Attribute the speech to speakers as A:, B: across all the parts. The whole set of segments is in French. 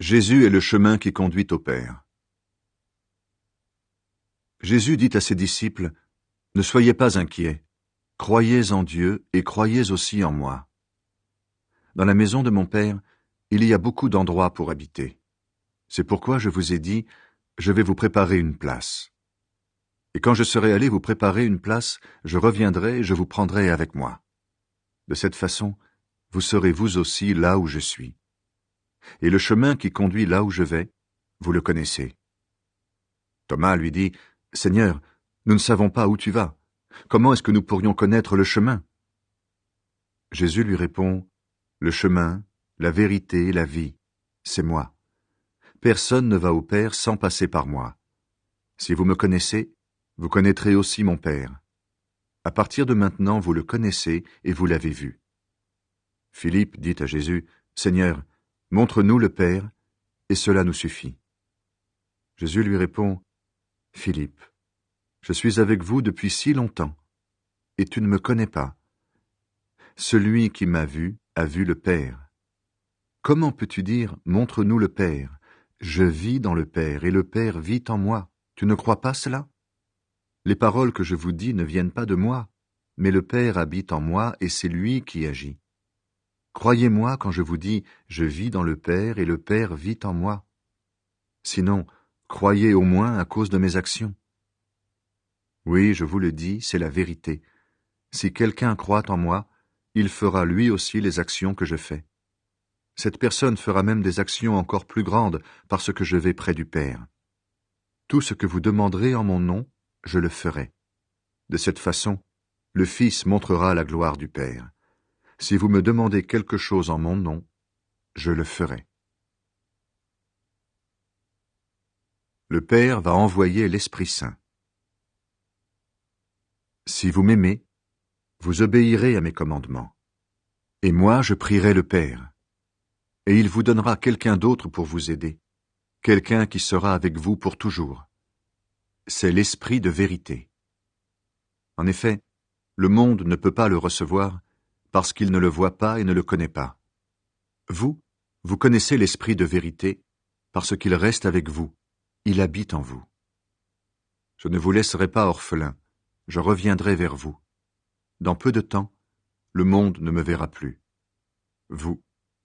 A: Jésus est le chemin qui conduit au Père. Jésus dit à ses disciples, « Ne soyez pas inquiets, croyez en Dieu et croyez aussi en moi. Dans la maison de mon Père, il y a beaucoup d'endroits pour habiter. C'est pourquoi je vous ai dit, je vais vous préparer une place. Et quand je serai allé vous préparer une place, je reviendrai et je vous prendrai avec moi. De cette façon, vous serez vous aussi là où je suis. Et le chemin qui conduit là où je vais, vous le connaissez. » Thomas lui dit, « Seigneur, nous ne savons pas où tu vas. Comment est-ce que nous pourrions connaître le chemin ?» Jésus lui répond, « Le chemin, la vérité, la vie, c'est moi. Personne ne va au Père sans passer par moi. Si vous me connaissez, vous connaîtrez aussi mon Père. À partir de maintenant, vous le connaissez et vous l'avez vu. » Philippe dit à Jésus, « Seigneur, montre-nous le Père, et cela nous suffit. » Jésus lui répond, « Philippe, je suis avec vous depuis si longtemps, et tu ne me connais pas. Celui qui m'a vu a vu le Père. Comment peux-tu dire, montre-nous le Père? Je vis dans le Père, et le Père vit en moi. Tu ne crois pas cela? Les paroles que je vous dis ne viennent pas de moi, mais le Père habite en moi, et c'est lui qui agit. Croyez-moi quand je vous dis, je vis dans le Père, et le Père vit en moi. Sinon, croyez au moins à cause de mes actions. Oui, je vous le dis, c'est la vérité. Si quelqu'un croit en moi, il fera lui aussi les actions que je fais. Cette personne fera même des actions encore plus grandes parce que je vais près du Père. Tout ce que vous demanderez en mon nom, je le ferai. De cette façon, le Fils montrera la gloire du Père. Si vous me demandez quelque chose en mon nom, je le ferai. Le Père va envoyer l'Esprit Saint. Si vous m'aimez, vous obéirez à mes commandements. Et moi, je prierai le Père. Et il vous donnera quelqu'un d'autre pour vous aider, quelqu'un qui sera avec vous pour toujours. C'est l'Esprit de vérité. En effet, le monde ne peut pas le recevoir parce qu'il ne le voit pas et ne le connaît pas. Vous, vous connaissez l'Esprit de vérité parce qu'il reste avec vous, il habite en vous. Je ne vous laisserai pas orphelin, je reviendrai vers vous. Dans peu de temps, le monde ne me verra plus. Vous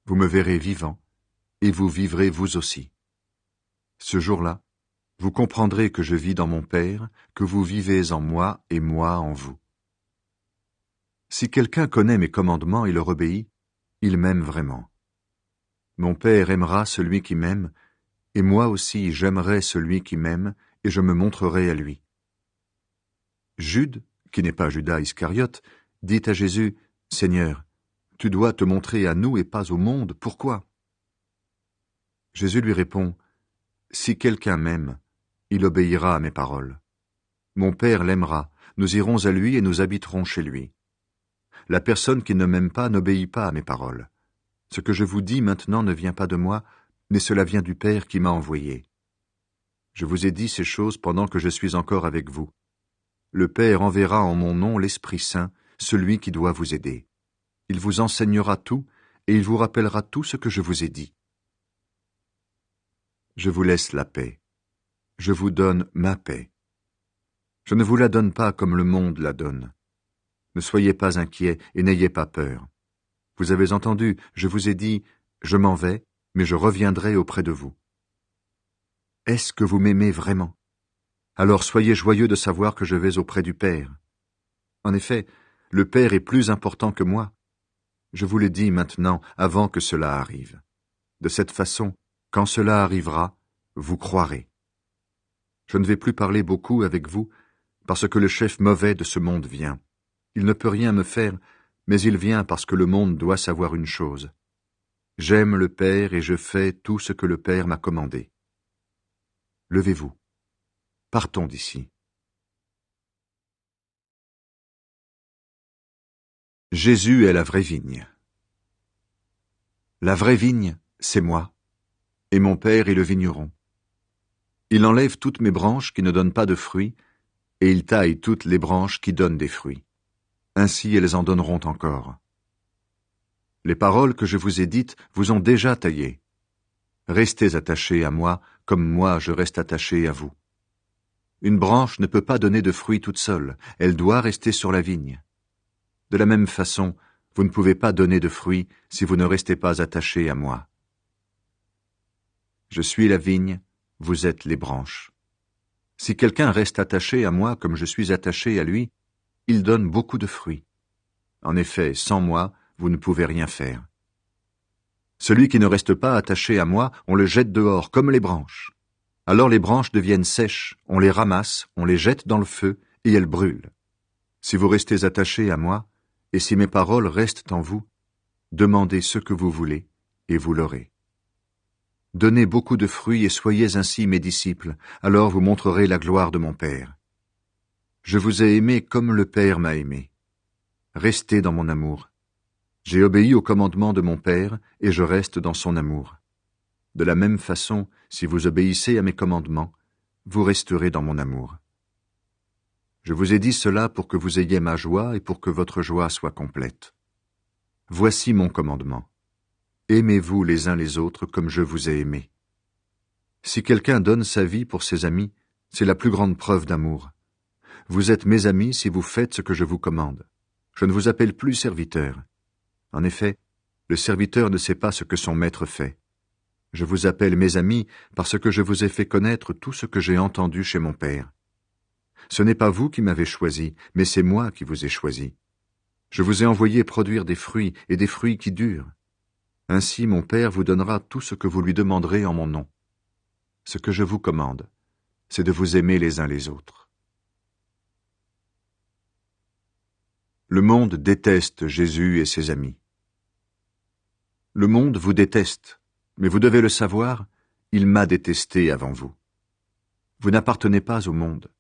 A: me verrez vivant, et vous vivrez vous aussi. Ce jour-là, vous comprendrez que je vis dans mon Père, que vous vivez en moi et moi en vous. Si quelqu'un connaît mes commandements et leur obéit, il m'aime vraiment. Mon Père aimera celui qui m'aime, et moi aussi j'aimerai celui qui m'aime, et je me montrerai à lui. Jude, qui n'est pas Judas Iscariote, dit à Jésus, « Seigneur, tu dois te montrer à nous et pas au monde, pourquoi ?» Jésus lui répond, « Si quelqu'un m'aime, il obéira à mes paroles. Mon Père l'aimera, nous irons à lui et nous habiterons chez lui. La personne qui ne m'aime pas n'obéit pas à mes paroles. Ce que je vous dis maintenant ne vient pas de moi, mais cela vient du Père qui m'a envoyé. Je vous ai dit ces choses pendant que je suis encore avec vous. Le Père enverra en mon nom l'Esprit Saint, celui qui doit vous aider. Il vous enseignera tout, et il vous rappellera tout ce que je vous ai dit. Je vous laisse la paix. Je vous donne ma paix. Je ne vous la donne pas comme le monde la donne. Ne soyez pas inquiets et n'ayez pas peur. Vous avez entendu, je vous ai dit, je m'en vais, mais je reviendrai auprès de vous. Est-ce que vous m'aimez vraiment? Alors soyez joyeux de savoir que je vais auprès du Père. En effet, le Père est plus important que moi. Je vous le dis maintenant, avant que cela arrive. De cette façon, quand cela arrivera, vous croirez. Je ne vais plus parler beaucoup avec vous, parce que le chef mauvais de ce monde vient. Il ne peut rien me faire, mais il vient parce que le monde doit savoir une chose. J'aime le Père et je fais tout ce que le Père m'a commandé. Levez-vous. Partons d'ici. Jésus est la vraie vigne. La vraie vigne, c'est moi, et mon Père est le vigneron. Il enlève toutes mes branches qui ne donnent pas de fruits, et il taille toutes les branches qui donnent des fruits. Ainsi elles en donneront encore. Les paroles que je vous ai dites vous ont déjà taillé. Restez attachés à moi, comme moi je reste attaché à vous. Une branche ne peut pas donner de fruits toute seule, elle doit rester sur la vigne. De la même façon, vous ne pouvez pas donner de fruits si vous ne restez pas attachés à moi. Je suis la vigne, vous êtes les branches. Si quelqu'un reste attaché à moi comme je suis attaché à lui, il donne beaucoup de fruits. En effet, sans moi, vous ne pouvez rien faire. Celui qui ne reste pas attaché à moi, on le jette dehors comme les branches. Alors les branches deviennent sèches, on les ramasse, on les jette dans le feu, et elles brûlent. Si vous restez attachés à moi, et si mes paroles restent en vous, demandez ce que vous voulez, et vous l'aurez. Donnez beaucoup de fruits et soyez ainsi mes disciples, alors vous montrerez la gloire de mon Père. Je vous ai aimé comme le Père m'a aimé. Restez dans mon amour. J'ai obéi au commandement de mon Père, et je reste dans son amour. De la même façon, si vous obéissez à mes commandements, vous resterez dans mon amour. Je vous ai dit cela pour que vous ayez ma joie et pour que votre joie soit complète. Voici mon commandement. Aimez-vous les uns les autres comme je vous ai aimés. Si quelqu'un donne sa vie pour ses amis, c'est la plus grande preuve d'amour. Vous êtes mes amis si vous faites ce que je vous commande. Je ne vous appelle plus serviteur. En effet, le serviteur ne sait pas ce que son maître fait. Je vous appelle mes amis parce que je vous ai fait connaître tout ce que j'ai entendu chez mon Père. Ce n'est pas vous qui m'avez choisi, mais c'est moi qui vous ai choisi. Je vous ai envoyé produire des fruits et des fruits qui durent. Ainsi mon Père vous donnera tout ce que vous lui demanderez en mon nom. Ce que je vous commande, c'est de vous aimer les uns les autres. Le monde déteste Jésus et ses amis. Le monde vous déteste, mais vous devez le savoir, il m'a détesté avant vous. Vous n'appartenez pas au monde.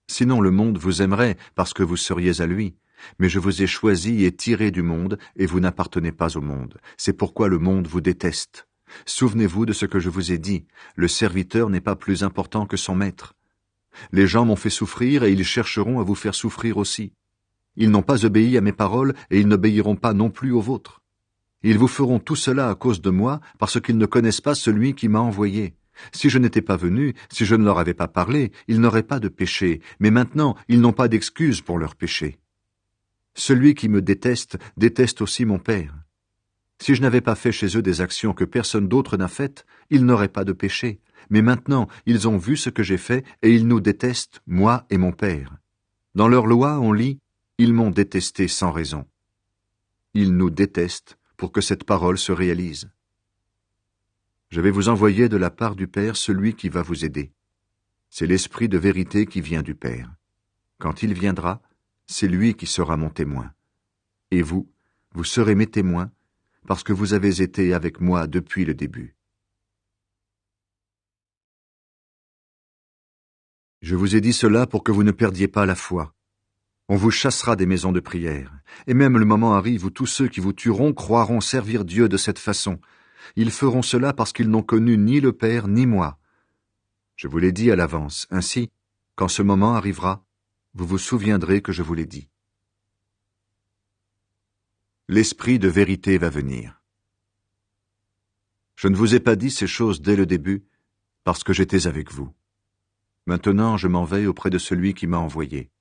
A: Sinon le monde vous aimerait parce que vous seriez à lui. Mais je vous ai choisi et tiré du monde, et vous n'appartenez pas au monde. C'est pourquoi le monde vous déteste. Souvenez-vous de ce que je vous ai dit. Le serviteur n'est pas plus important que son maître. Les gens m'ont fait souffrir, et ils chercheront à vous faire souffrir aussi. Ils n'ont pas obéi à mes paroles, et ils n'obéiront pas non plus aux vôtres. Ils vous feront tout cela à cause de moi, parce qu'ils ne connaissent pas celui qui m'a envoyé. Si je n'étais pas venu, si je ne leur avais pas parlé, ils n'auraient pas de péché, mais maintenant ils n'ont pas d'excuse pour leur péché. Celui qui me déteste, déteste aussi mon Père. Si je n'avais pas fait chez eux des actions que personne d'autre n'a faites, ils n'auraient pas de péché. Mais maintenant, ils ont vu ce que j'ai fait, et ils nous détestent, moi et mon Père. Dans leur loi, on lit « Ils m'ont détesté sans raison ». Ils nous détestent pour que cette parole se réalise. Je vais vous envoyer de la part du Père celui qui va vous aider. C'est l'Esprit de vérité qui vient du Père. Quand il viendra, c'est lui qui sera mon témoin. Et vous, vous serez mes témoins, parce que vous avez été avec moi depuis le début. Je vous ai dit cela pour que vous ne perdiez pas la foi. On vous chassera des maisons de prière, et même le moment arrive où tous ceux qui vous tueront croiront servir Dieu de cette façon. Ils feront cela parce qu'ils n'ont connu ni le Père ni moi. Je vous l'ai dit à l'avance, ainsi, quand ce moment arrivera, vous vous souviendrez que je vous l'ai dit. L'Esprit de vérité va venir. Je ne vous ai pas dit ces choses dès le début, parce que j'étais avec vous. Maintenant je m'en vais auprès de celui qui m'a envoyé.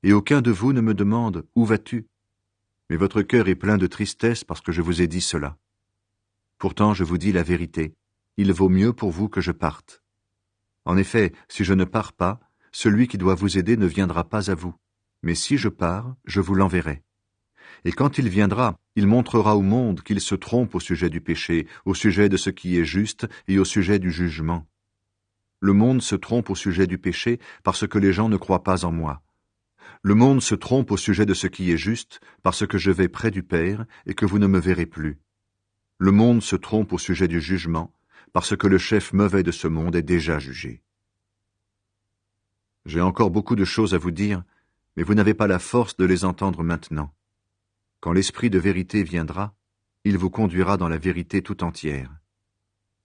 A: Et aucun de vous ne me demande « Où vas-tu » Mais votre cœur est plein de tristesse parce que je vous ai dit cela. Pourtant je vous dis la vérité, il vaut mieux pour vous que je parte. En effet, si je ne pars pas, celui qui doit vous aider ne viendra pas à vous. Mais si je pars, je vous l'enverrai. Et quand il viendra, il montrera au monde qu'il se trompe au sujet du péché, au sujet de ce qui est juste et au sujet du jugement. Le monde se trompe au sujet du péché parce que les gens ne croient pas en moi. Le monde se trompe au sujet de ce qui est juste parce que je vais près du Père et que vous ne me verrez plus. Le monde se trompe au sujet du jugement parce que le chef mauvais de ce monde est déjà jugé. J'ai encore beaucoup de choses à vous dire, mais vous n'avez pas la force de les entendre maintenant. Quand l'Esprit de vérité viendra, il vous conduira dans la vérité tout entière.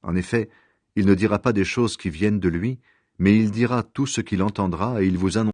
A: En effet, il ne dira pas des choses qui viennent de lui, mais il dira tout ce qu'il entendra et il vous annoncera